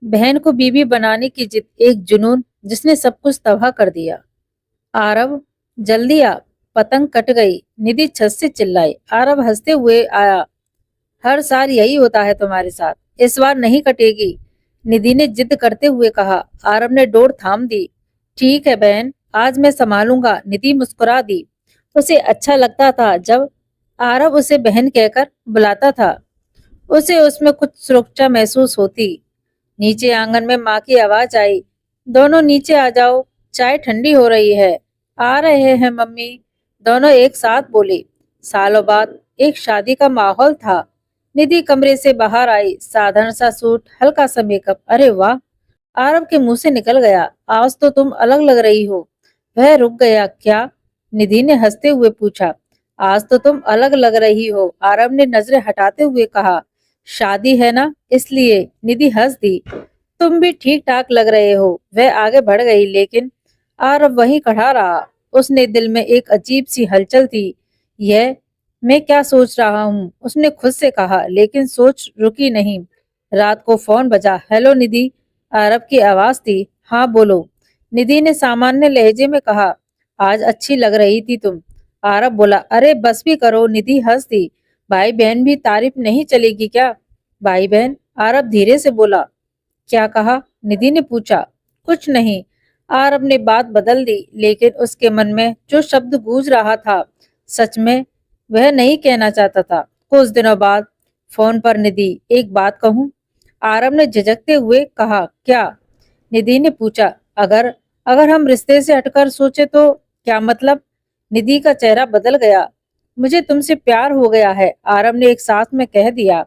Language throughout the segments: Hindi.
बहन को बीवी बनाने की जिद, एक जुनून जिसने सब कुछ तबाह कर दिया। आरव, जल्दी आ, पतंग कट गई। निधि छत से चिल्लाई। आरव हंसते हुए आया। हर साल यही होता है तुम्हारे साथ, इस बार नहीं कटेगी, निधि ने जिद करते हुए कहा। आरव ने डोर थाम दी। ठीक है बहन, आज मैं संभालूंगा, निधि मुस्कुरा दी। उसे अच्छा लगता था जब आरव उसे बहन कहकर बुलाता था। उसे उसमें कुछ सुरक्षा महसूस होती। नीचे आंगन में माँ की आवाज आई। दोनों नीचे आ जाओ, चाय ठंडी हो रही है। आ रहे हैं मम्मी, दोनों एक साथ बोले। सालों बाद एक शादी का माहौल था। निधि कमरे से बाहर आई, साधारण सा सूट, हल्का सा मेकअप। अरे वाह, आरव के मुंह से निकल गया। आज तो तुम अलग लग रही हो। वह रुक गया। क्या? निधि ने हंसते हुए पूछा। आज तो तुम अलग लग रही हो, आरव ने नजरें हटाते हुए कहा। शादी है ना, इसलिए, निधि हंस दी। तुम भी ठीक ठाक लग रहे हो। वह आगे बढ़ गई, लेकिन आरव वहीं खड़ा रहा। उसने दिल में एक अजीब सी हलचल थी। यह मैं क्या सोच रहा हूँ, उसने खुद से कहा, लेकिन सोच रुकी नहीं। रात को फोन बजा। हेलो निधि, आरव की आवाज थी। हाँ बोलो, निधि ने सामान्य लहजे में कहा। आज अच्छी लग रही थी तुम। आरव बोला। अरे बस भी करो, निधि हंस दी। भाई बहन भी तारीफ नहीं चलेगी क्या? भाई बहन, आरव धीरे से बोला। क्या कहा? निधि ने पूछा। कुछ नहीं, आरव ने बात बदल दी, लेकिन उसके मन में जो शब्द गूंज रहा था, सच में वह नहीं कहना चाहता था। कुछ दिनों बाद फोन पर निधि, एक बात कहूं? आरव ने झिझकते हुए कहा। क्या? निधि ने पूछा। अगर अगर हम रिश्ते से हटकर सोचे तो? क्या मतलब? निधि का चेहरा बदल गया। मुझे तुमसे प्यार हो गया है, आरव ने एक सांस में कह दिया।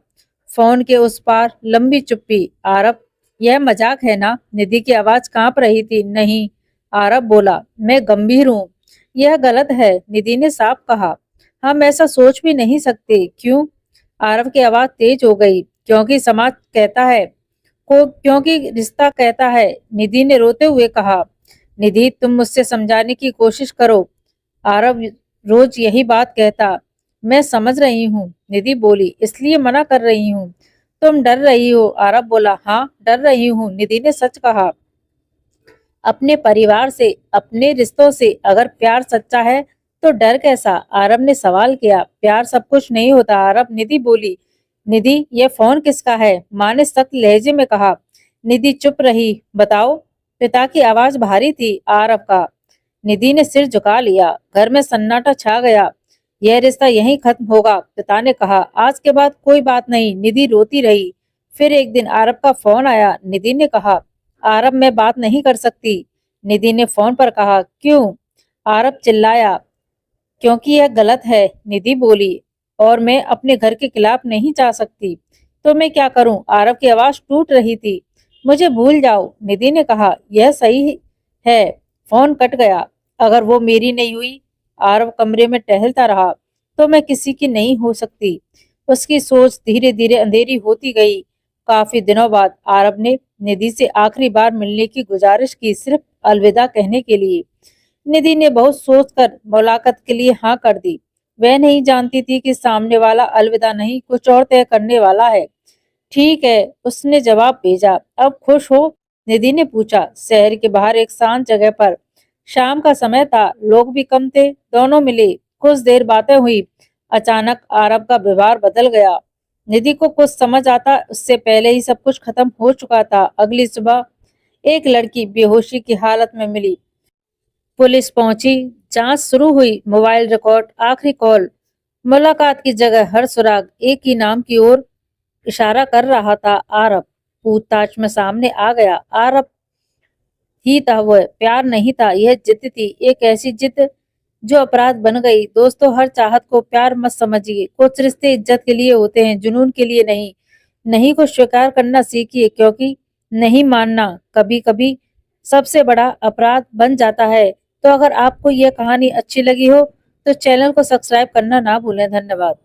फोन के उस पार लंबी चुप्पी। आरव, यह मजाक है ना? निधि की आवाज कांप रही थी। नहीं, आरव बोला, मैं गंभीर हूँ। यह गलत है, निधि ने साफ कहा। हम ऐसा सोच भी नहीं सकते। क्यों? आरव की आवाज तेज हो गई। क्योंकि समाज कहता है, क्योंकि रिश्ता कहता है, निधि ने रोते हुए कहा। निधि, तुम मुझसे समझाने की कोशिश करो। आरव रोज यही बात कहता। मैं समझ रही हूँ, निधि बोली, इसलिए मना कर रही हूँ। तुम डर रही हो, आरव बोला। हाँ, डर रही हूँ, निधि ने सच कहा। अपने परिवार से, अपने रिश्तों से। अगर प्यार सच्चा है तो डर कैसा? आरव ने सवाल किया। प्यार सब कुछ नहीं होता आरव, निधि बोली। निधि, ये फोन किसका है? माँ ने सख्त लहजे में कहा। निधि चुप रही। बताओ। पिता की आवाज भारी थी। आरव का। निधि ने सिर झुका लिया। घर में सन्नाटा छा गया। यह रिश्ता यहीं खत्म होगा, पिता ने कहा। आज के बाद कोई बात नहीं, निधि रोती रही। फिर एक दिन आरव का फोन आया। निधि ने कहा। आरव, मैं बात नहीं कर सकती, निधि ने फोन पर कहा। क्यों? आरव चिल्लाया। क्योंकि यह गलत है, निधि बोली, और मैं अपने घर के खिलाफ नहीं जा सकती। तो मैं क्या करूं? आरव की आवाज टूट रही थी। मुझे भूल जाओ, निधि ने कहा। यह सही है। फोन कट गया। अगर वो मेरी नहीं हुई, आरव कमरे में टहलता रहा, तो मैं किसी की नहीं हो सकती। उसकी सोच धीरे धीरे अंधेरी होती गई। काफी दिनों बाद आरव ने निधि से आखिरी बार मिलने की गुजारिश की, सिर्फ अलविदा कहने के लिए। निधि ने बहुत सोचकर मुलाकात के लिए हाँ कर दी। वह नहीं जानती थी कि सामने वाला अलविदा नहीं, कुछ और तय करने वाला है। ठीक है, उसने जवाब भेजा। अब खुश हो? निधि ने पूछा। शहर के बाहर एक शांत जगह पर। शाम का समय था, लोग भी कम थे। दोनों मिले। कुछ देर बातें हुई। अचानक आरव का व्यवहार बदल गया। निधि को कुछ समझ आता उससे पहले ही सब कुछ खत्म हो चुका था। अगली सुबह एक लड़की बेहोशी की हालत में मिली। पुलिस पहुंची। जांच शुरू हुई। मोबाइल रिकॉर्ड, आखिरी कॉल, मुलाकात की जगह हर सुराग एक ही नाम की ओर इशारा कर रहा था। आरव। पूछताछ में सामने आ गया। आरव ही था वह। प्यार नहीं था, यह जिद थी। एक ऐसी जिद जो अपराध बन गई। दोस्तों, हर चाहत को प्यार मत समझिए। कुछ रिश्ते इज्जत के लिए होते हैं, जुनून के लिए नहीं। नहीं को स्वीकार करना सीखिए, क्योंकि नहीं मानना कभी कभी सबसे बड़ा अपराध बन जाता है। तो अगर आपको यह कहानी अच्छी लगी हो तो चैनल को सब्सक्राइब करना ना भूलें। धन्यवाद।